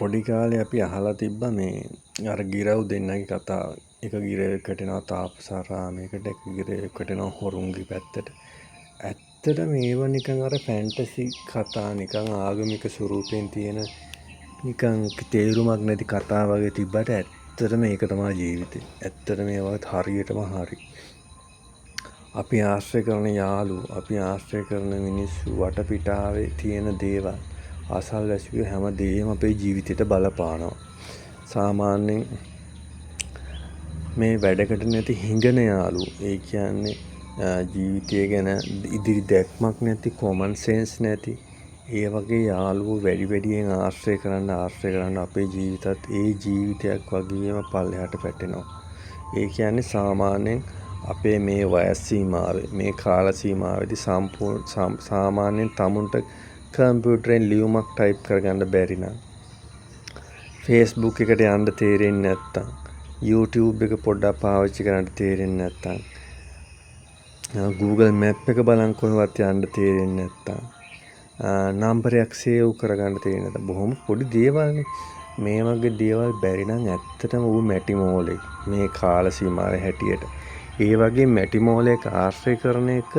පොඩි කාලේ අපි අහලා තිබ්බා මේ අර ගිරව් දෙන්නගේ කතාව. එක ගිරවෙකට එනවා තාපසාරාමයකට, එක ගිරවෙකට එනවා හොරුන්ගේ පැත්තට. ඇත්තටම මේව නිකන් අර ෆැන්ටසි කතා, නිකන් ආගමික ස්වරූපයෙන් තියෙන නිකන් තේරුමක් නැති කතා වගේ තිබ්බට ඇත්තටම ඒක තමයි ජීවිතේ. ඇත්තටම මේවත් හරියටම හරි. අපි ආශ්‍රය කරන යාළුවෝ, අපි ආශ්‍රය කරන මිනිස්සු, වටපිටාවේ තියෙන දේවල්, අසල්වැසියෝ හැම දෙයක්ම අපේ ජීවිතයට බලපානවා. සාමාන්‍යයෙන් මේ වැඩකට නැති හිඟන යාළුවෝ, ඒ කියන්නේ ජීවිතය ගැන ඉදිරි දැක්මක් නැති, කොමන් සෙන්ස් නැති, ඒ වගේ යාළුවෝ වැඩියෙන් ආශ්‍රය කරන්න අපේ ජීවිතත් ඒ ජීවිතයක් වගේම පල්ලෙහාට පැටෙනවා. ඒ කියන්නේ සාමාන්‍යයෙන් අපේ මේ වයස් සීමාවේ, මේ කාල සීමාවේදී සාමාන්‍යයෙන් තමුන්ට කම්පියුටරෙන් ලියුමක් ටයිප් කරගන්න බැරි නම්, Facebook එකට යන්න තේරෙන්නේ නැත්තම්, YouTube එක පොඩ්ඩක් පාවිච්චි කරන්න තේරෙන්නේ නැත්තම්, Google Map එක බලන් කොහෙවත් යන්න තේරෙන්නේ නැත්තම්, නම්බරයක් සේව් කරගන්න තේරෙන්නේ නැත්තම්, බොහොම පොඩි දේවල්නේ. මේ වගේ දේවල් බැරි නම් ඇත්තටම ඌ මැටි මෝලෙක් මේ කාල සීමාවේ හැටියට. ඒ වගේ මැටි මෝලයක ආශ්‍රය කරන එක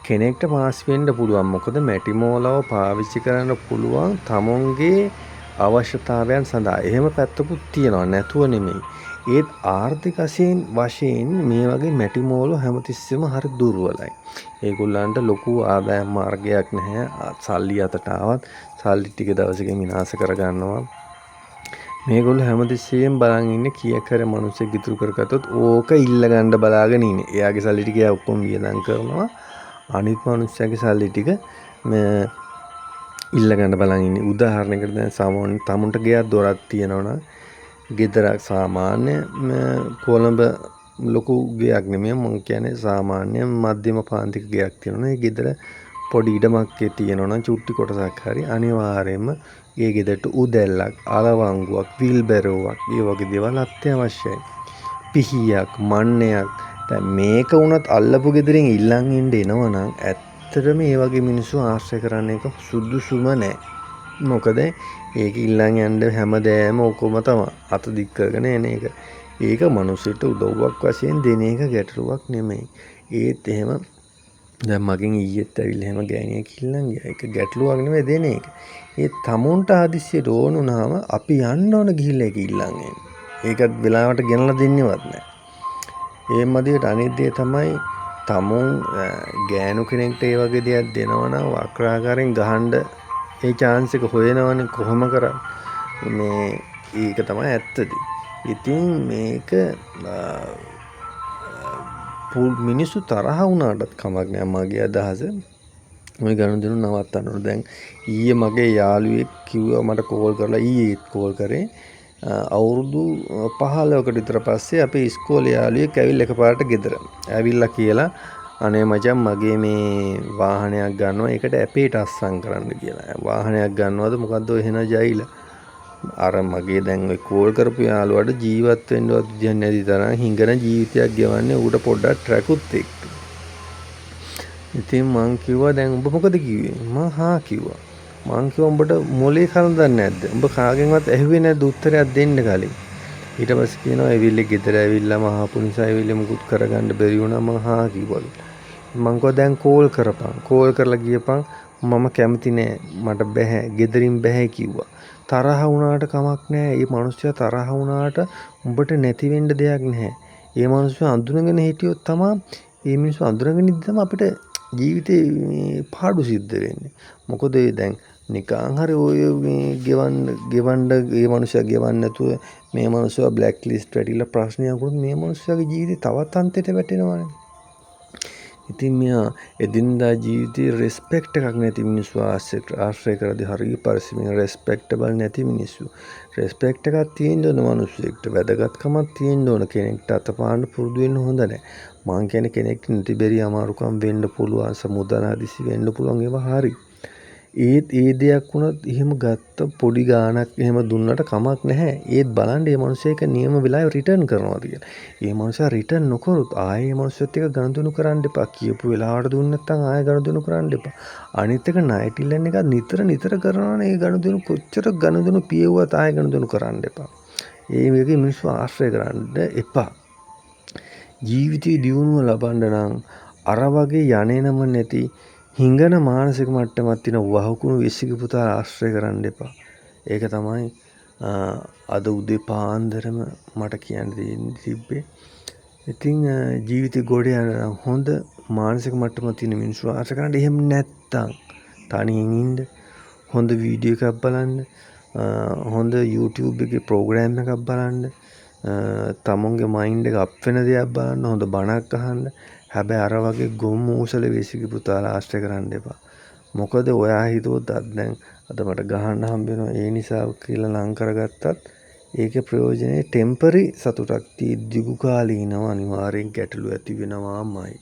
කෙනෙක්ට පාස් වෙන්න පුළුවන්. මොකද මැටි මෝලව පාවිච්චි කරන්න පුළුවන් තමුන්ගේ අවශ්‍යතාවයන් සඳහා. එහෙම පැත්තකුත් තියෙනවා, නැතුව නෙමෙයි. ඒත් ආර්ථික වශයෙන් මේ වගේ මැටි මෝලෝ හැමතිස්සෙම හරි දුර්වලයි. ඒගොල්ලන්ට ලොකු ආදායම් මාර්ගයක් නැහැ. සල්ලි අතට ආවත් සල්ලි ටික දවසකින් විනාශ කරගන්නවා. මේගොල්ලෝ හැමතිස්සෙම බලන් ඉන්නේ කීයක් හරි මිනිස්සෙක් ඉතුරු කරගත්තොත් ඕක ඉල්ල ගන්න බලාගෙන ඉන්නේ. එයාගේ සල්ලි ටික එයා ඔක්කොම වියදම් කරනවා. අනිත් මිනිස්සයාගේ සල්ලි ටික ඉල්ල ගන්න බලන් ඉන්නේ. උදාහරණයකට දැන් තමුන්ට ගෙයක් දොරක් තියෙනවා නම්, ගෙදර සාමාන්‍ය කොළඹ ලොකු ගෙයක් නෙමෙයි, මම කියන්නේ සාමාන්‍ය මධ්‍යම පාන්තික ගෙයක් තියෙනවා. ඒ ගෙදර පොඩි ඉඩමක් තියෙනවා නම්, චුට්ටි කොටසක් හරි, අනිවාර්යයෙන්ම ඒ ගෙදරට උදැල්ලක්, අලවංගුවක්, විල්බැරෝවක්, ඒ වගේ දේවල් අත්‍යවශ්‍යයි. පිහියක්, මන්නයක්. දැන් මේක වුණත් අල්ලපු ගෙදරින් ඉල්ලන් ඉන්න එනවනම් ඇත්තටම මේ වගේ මිනිස්සු ආශ්‍රය කරන්න එක සුදුසුම නෑ. මොකද ඒක ඉල්ලන් යන්න හැමදේම ඔක්කොම තමයි අත දික් කරගෙන එන එක. ඒක මිනිස්සුන්ට උදව්වක් වශයෙන් දෙන එක ගැටලුවක් නෙමෙයි. ඒත් එහෙම දැන් මගෙන් ඊයේත් ඇවිල්ලා එහෙම ගෑණියෙක් ඉල්ලන් ගියා. ඒක ගැටලුවක් නෙමෙයි දෙන එක. ඒ තමුන්ට හදිස්සියට ඕන වුණාම අපි යන්න ඕන ගිහිල්ලා ඒක ඉල්ලන් එන්න. ඒකත් වෙලාවට ගෙනලා දෙන්නේවත් නැහැ. ඒ මදියට අනිත් දේ තමයි, තමුන් ගෑනු කෙනෙක්ට ඒ වගේ දෙයක් දෙනවා නම් වක්‍රාකාරයෙන් ගහන්න ඒ chance එක හොයනවනේ කොහොම කරන්නේ. මේ ඒක තමයි ඇත්තද. ඉතින් මේක මිනිස්සු තරහ වුණාටත් කමක් නෑ. මගේ අදහස ඔය ගනුදෙනු නවත්තන්න ඕන. දැන් ඊයේ මගේ යාළුවෙක් කිව්වා මට කෝල් කරලා, ඊයේත් කෝල් කරේ, අවුරුදු 15කට විතර පස්සේ අපේ ඉස්කෝලේ යාළුවෙක් ඇවිල්ලා එකපාරට ගෙදර. ඇවිල්ලා කියලා, අනේ මචං මගේ මේ වාහනයක් ගන්නවා, ඒකට ඇපේට අස්සම් කරන්න කියලා. වාහනයක් ගන්නවද මොකද්ද ඔය එහෙන ජයිලා. අර මගේ දැන් ඔය කෝල් කරපු යාළුවාට ජීවත් වෙන්නවත් විදියක් නැති තරම් හිඟන ජීවිතයක් ගෙවන්නේ ඌට පොඩ්ඩක් ට්‍රැකුත් එක්ක. ඉතින් මං කිව්වා දැන් උඹ මොකද කිව්වේ? මං හා කිව්වා. මං කිව්වා උඹට මොලේ කලඳන්නේ නැද්ද? උඹ කාගෙන්වත් ඇහුවේ නැද්ද උත්තරයක් දෙන්න කලින්? ඊට පස්සේ කියනවා එවිල්ල ගෙදර ඇවිල්ලා මහපු නිසා එවිල්ල මුකුත් කරගන්න බැරි වුණා. මං හා කිව්වලු. මං කිව්වා දැන් කෝල් කරපන්. කෝල් කරලා ගියපන්. මම කැමති නෑ, මට බැහැ, ගෙදරින් බැහැ කිව්වා. තරහ වුණාට කමක් නෑ. මේ මිනිස්සයා තරහ වුණාට උඹට නැති වෙන්න දෙයක් නැහැ. මේ මිනිස්සු අඳුනගෙන හිටියොත් තමයි, මේ මිනිස්සු අඳුනගෙන ඉඳි තමයි අපිට ජීවිතේ පාඩු සිද්ධ වෙන්නේ. මොකද දැන් නිකන් හරි ඔය මේ ගෙවන්න මේ මිනිස්සයා ගෙවන්න නැතුව මේ මිනිස්සයා බ්ලැක් ලිස්ට් වැටිලා ප්‍රශ්නයක් වුණොත් මේ මිනිස්සයාගේ ජීවිතේ තවත් අන්තයට වැටෙනවානේ. ඉතින් මෙයා එදිනදා ජීවිතේ රෙස්පෙක්ට් එකක් නැති මිනිස්සු ආශ්‍රය කරද්දී හරිය පරිස්සමින්, රෙස්පෙක්ටබල් නැති මිනිස්සු. රෙස්පෙක්ට් එකක් තියෙන්න ඕන මිනිස්සෙක්ට, වැදගත්කමක් තියෙන්න ඕන. කෙනෙක්ට අතපාන්න පුරුදු වෙන්න හොඳ නැහැ. මං කියන්නේ කෙනෙක්ට නැති බැරි අමාරුකම් වෙන්න පුළුවන්, සමුදන හදිසි වෙන්න පුළුවන්, ඒවා හරි. ඒත් ඒ දෙයක් වුණත් එහෙම ගත්ත පොඩි ගාණක් එහෙම දුන්නට කමක් නැහැ. ඒත් බලන්න මේ මිනිස්සයා ඒක නියම වෙලාවෙ රිටර්න් කරනවාද කියලා. මේ මිනිස්සයා රිටර්න් නොකරොත් ආයේ මේ මිනිස්සුත් එක්ක ගනුදෙනු කරන්න එපා. කියපු වෙලාවට දුන්නේ නැත්නම් ආයේ ගනුදෙනු කරන්න එපා. අනිත් එක ණයට ඉල්ලන එක නිතර කරනවනේ. ඒ ගනුදෙනු කොච්චර ගනුදෙනු පියෙව්වත් ආයේ ගනුදෙනු කරන්න එපා. ඒ වගේ මිනිස්සු ආශ්‍රය කරන්න එපා. ජීවිතේ දියුණුව ලබන්න නම් අර වගේ යන්නේනම නැති හිඟන මානසික මට්ටමක් තියෙන වහකුණු විශ්සික පුතා ආශ්‍රය කරන්න එපා. ඒක තමයි අද උදේ පාන්දරම මට කියන්න තිබ්බේ. ඉතින් ජීවිතේ ගොඩ යන හොඳ මානසික මට්ටමක් තියෙන මිනිස්සු ආශ්‍රය කරන්න. එහෙම නැත්තම් තනියෙන් ඉන්න. හොඳ වීඩියෝ එකක් බලන්න. හොඳ YouTube එකේ ප්‍රෝග්‍රෑම් එකක් බලන්න. තමුන්ගේ මයින්ඩ් එක අප් වෙන දේක් බලන්න. හොඳ බණක් අහන්න. හැබැයි අර වගේ ගොම් ඌසල විශ්සික පුතාලා ආශ්‍රය කරන්න එපා. මොකද ඔයා හිතුවොත් දැන් අද මට ගහන්න හම්බ වෙනවා ඒ නිසා කියලා ලං කරගත්තත් ඒකේ ප්‍රයෝජනේ ටෙම්පරරි සතුටක් දිගු කාලීනව අනිවාර්යෙන් ගැටලු ඇති වෙනවාමයි.